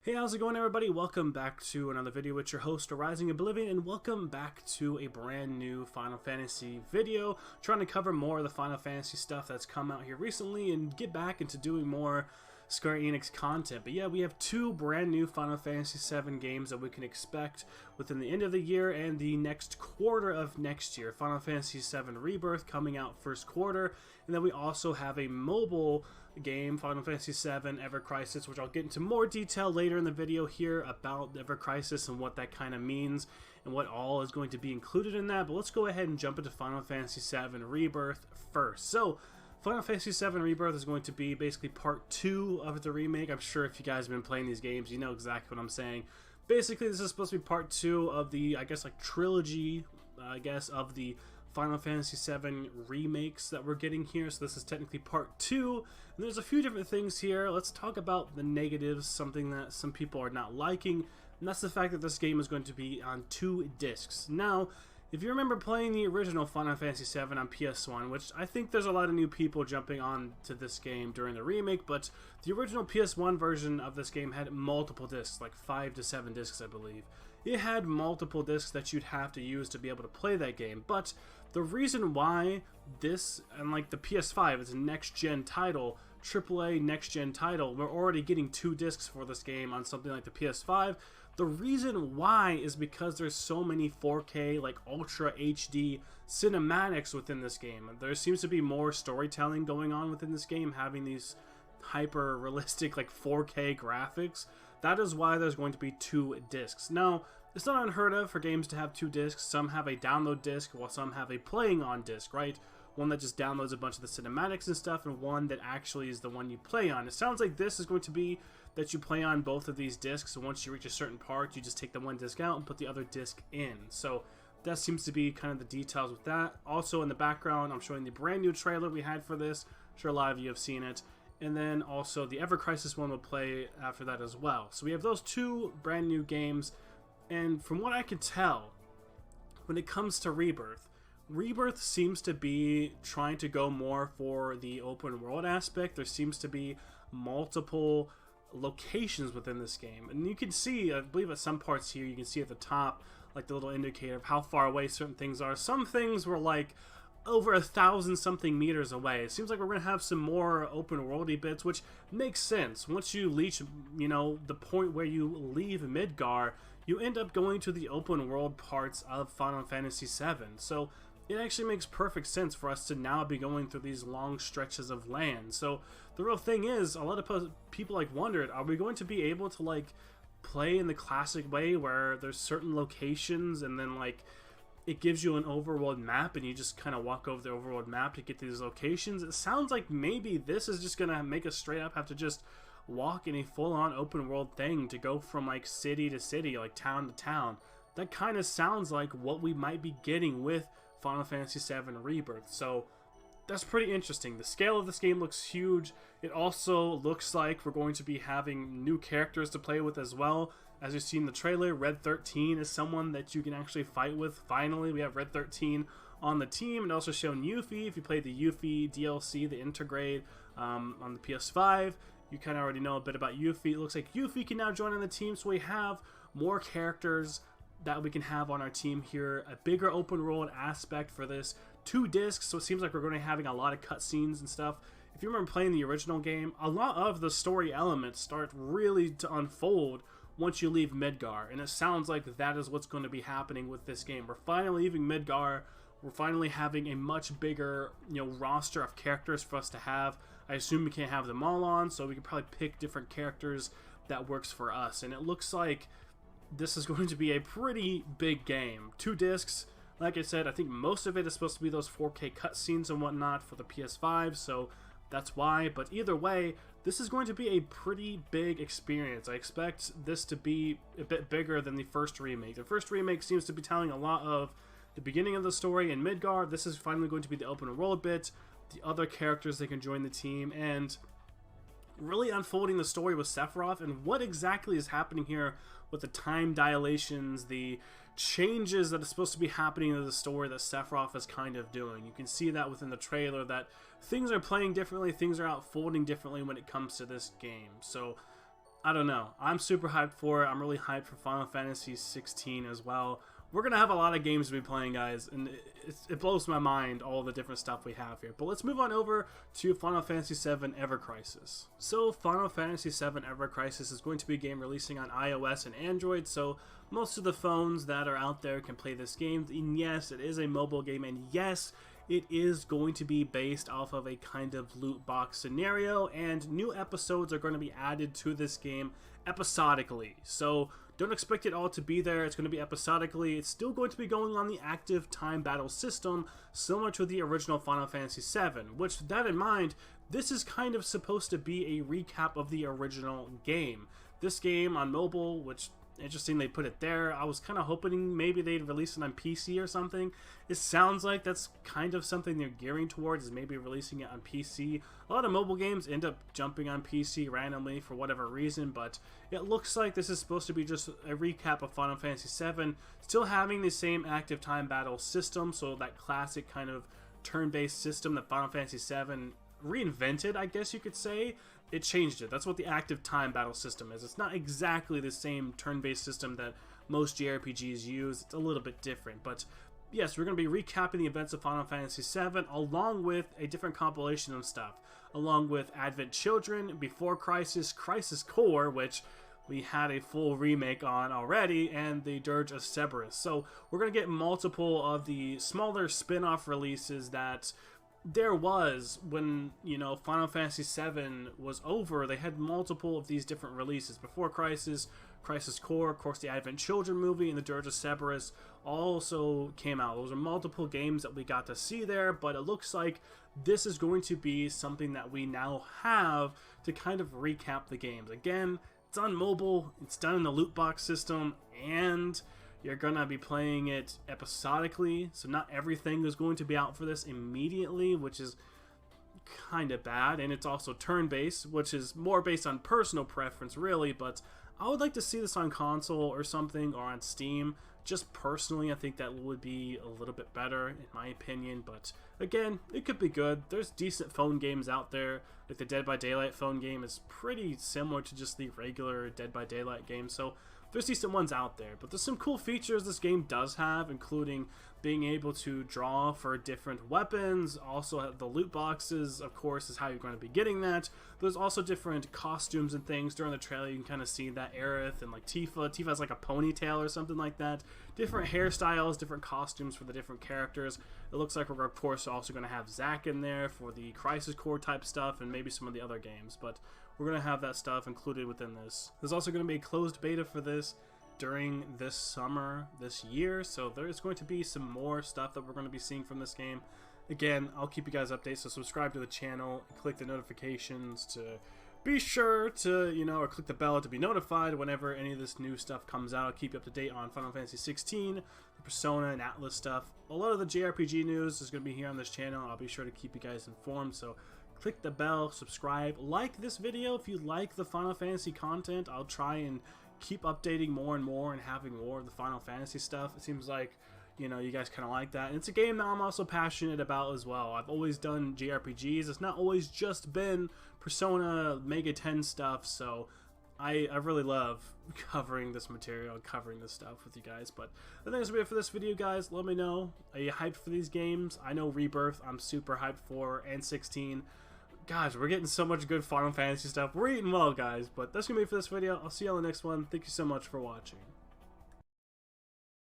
Hey, how's it going, everybody? Welcome back to another video with your host, Rising Oblivion, and welcome back to a brand new Final Fantasy video, trying to cover more of the Final Fantasy stuff that's come out here recently and get back into doing more Square Enix content. But yeah, we have two brand new Final Fantasy VII games that we can expect within the end of the year and the next quarter of next year. Final Fantasy VII Rebirth coming out first quarter, and then we also have a mobile game, Final Fantasy VII Ever Crisis, which I'll get into more detail later in the video here about Ever Crisis and what that kind of means and what all is going to be included in that. But let's go ahead and jump into Final Fantasy VII Rebirth first. So Final Fantasy VII Rebirth is going to be basically part 2 of the remake. I'm sure if you guys have been playing these games, you know exactly what I'm saying. Basically, this is supposed to be part 2 of the, I guess, like trilogy, of the Final Fantasy VII remakes that we're getting here. So this is technically part 2. And there's a few different things here. Let's talk about the negatives, something that some people are not liking. And that's the fact that this game is going to be on 2 discs. Now, if you remember playing the original Final Fantasy VII on PS1, which I think there's a lot of new people jumping on to this game during the remake, but the original PS1 version of this game had multiple discs, like 5 to 7 discs, I believe. It had multiple discs that you'd have to use to be able to play that game, but the reason why this, and like the PS5, is a next-gen title, AAA next-gen title, we're already getting 2 discs for this game on something like the PS5. The reason why is because there's so many 4K, like Ultra HD cinematics within this game. There seems to be more storytelling going on within this game, having these hyper realistic like 4K graphics. That is why there's going to be 2 discs. Now, it's not unheard of for games to have 2 discs. Some have a download disc, while some have a playing on disc, right? One that just downloads a bunch of the cinematics and stuff, and one that actually is the one you play on. It sounds like this is going to be that you play on both of these discs, and once you reach a certain part, you just take the one disc out and put the other disc in. So that seems to be kind of the details with that. Also in the background, I'm showing the brand new trailer we had for this. I'm sure a lot of you have seen it. And then also the Ever Crisis one will play after that as well. So we have those 2 brand new games, and from what I can tell, when it comes to Rebirth seems to be trying to go more for the open world aspect. There seems to be multiple locations within this game, and you can see, I believe at some parts here, you can see at the top like the little indicator of how far away certain things are. Some things were like over 1,000 something meters away. It seems like we're gonna have some more open worldy bits, which makes sense. Once you reach, you know, the point where you leave Midgar, you end up going to the open world parts of Final Fantasy VII. So it actually makes perfect sense for us to now be going through these long stretches of land. So the real thing is, a lot of people like wondered, are we going to be able to like play in the classic way where there's certain locations and then like it gives you an overworld map and you just kind of walk over the overworld map to get to these locations? It sounds like maybe this is just gonna make us straight up have to just walk in a full-on open world thing to go from like city to city, like town to town. That kind of sounds like what we might be getting with Final Fantasy VII Rebirth. So that's pretty interesting. The scale of this game looks huge. It also looks like we're going to be having new characters to play with as well. As you see in the trailer, Red 13 is someone that you can actually fight with. Finally, we have Red 13 on the team, and also shown Yuffie. If you played the Yuffie DLC, the Intergrade, on the PS5, you kind of already know a bit about Yuffie. It looks like Yuffie can now join on the team, so we have more characters that we can have on our team here. A bigger open world aspect for this. 2 discs, so it seems like we're going to be having a lot of cutscenes and stuff. If you remember playing the original game, a lot of the story elements start really to unfold once you leave Midgar, and it sounds like that is what's going to be happening with this game. We're finally leaving Midgar. We're finally having a much bigger, you know, roster of characters for us to have. I assume we can't have them all on, so we can probably pick different characters that works for us. And it looks like this is going to be a pretty big game. 2 discs. Like I said, I think most of it is supposed to be those 4K cutscenes and whatnot for the PS5, so that's why. But either way, this is going to be a pretty big experience. I expect this to be a bit bigger than the first remake. The first remake seems to be telling a lot of the beginning of the story in Midgar. This is finally going to be the open world bit, the other characters that can join the team, and really unfolding the story with Sephiroth and what exactly is happening here with the time dilations, the changes that are supposed to be happening in the story that Sephiroth is kind of doing. You can see that within the trailer, that things are playing differently, things are unfolding differently when it comes to this game. So I don't know. I'm super hyped for it. I'm really hyped for Final Fantasy 16 as well. We're going to have a lot of games to be playing, guys, and it blows my mind, all the different stuff we have here. But let's move on over to Final Fantasy VII Ever Crisis. So Final Fantasy VII Ever Crisis is going to be a game releasing on iOS and Android, so most of the phones that are out there can play this game. And yes, it is a mobile game, and yes, it is going to be based off of a kind of loot box scenario, and new episodes are going to be added to this game episodically. So don't expect it all to be there. It's going to be episodically. It's still going to be going on the active time battle system, similar to the original Final Fantasy VII, which, with that in mind, this is kind of supposed to be a recap of the original game. This game on mobile, which, interesting they put it there. I was kind of hoping maybe they'd release it on PC or something. It sounds like that's kind of something they're gearing towards, is maybe releasing it on PC. A lot of mobile games end up jumping on PC randomly for whatever reason, but it looks like this is supposed to be just a recap of Final Fantasy VII, still having the same active time battle system, so that classic kind of turn-based system that Final Fantasy VII reinvented, I guess you could say. It changed it. That's what the active time battle system is. It's not exactly the same turn-based system that most JRPGs use. It's a little bit different, but yes, we're going to be recapping the events of Final Fantasy VII along with a different compilation of stuff, along with Advent Children, Before Crisis, Crisis Core, which we had a full remake on already, and the Dirge of Cerberus. So we're going to get multiple of the smaller spin-off releases that there was when, you know, Final Fantasy VII was over. They had multiple of these different releases. Before Crisis, Crisis Core, of course the Advent Children movie, and the Dirge of Cerberus also came out. Those are multiple games that we got to see there, but it looks like this is going to be something that we now have to kind of recap the games. Again, it's on mobile, it's done in the loot box system, and you're going to be playing it episodically, so not everything is going to be out for this immediately, which is kind of bad. And it's also turn-based, which is more based on personal preference, really, but I would like to see this on console or something, or on Steam. Just personally, I think that would be a little bit better, in my opinion, but again, it could be good. There's decent phone games out there. Like the Dead by Daylight phone game is pretty similar to just the regular Dead by Daylight game, so there's decent ones out there. But there's some cool features this game does have, including being able to draw for different weapons. Also, the loot boxes, of course, is how you're going to be getting that. There's also different costumes and things. During the trailer, you can kind of see that Aerith and like Tifa. Tifa has like a ponytail or something like that. Different hairstyles, different costumes for the different characters. It looks like we're, of course, also going to have Zack in there for the Crisis Core type stuff, and maybe some of the other games. But we're going to have that stuff included within this. There's also going to be a closed beta for this during this summer, this year, so there's going to be some more stuff that we're going to be seeing from this game. Again, I'll keep you guys updated, so subscribe to the channel, click the notifications to be sure to, you know, or click the bell to be notified whenever any of this new stuff comes out. I'll keep you up to date on Final Fantasy 16, the Persona and Atlas stuff. A lot of the JRPG news is going to be here on this channel. I'll be sure to keep you guys informed, so click the bell, subscribe, like this video if you like the Final Fantasy content. I'll try and keep updating more and more and having more of the Final Fantasy stuff. It seems like, you know, you guys kind of like that. And it's a game that I'm also passionate about as well. I've always done JRPGs. It's not always just been Persona, Mega 10 stuff, so I really love covering this material, covering this stuff with you guys. But I think that's going to be it for this video, guys. Let me know, are you hyped for these games? I know Rebirth I'm super hyped for, and 16. Gosh, we're getting so much good Final Fantasy stuff. We're eating well, guys. But that's going to be it for this video. I'll see you on the next one. Thank you so much for watching.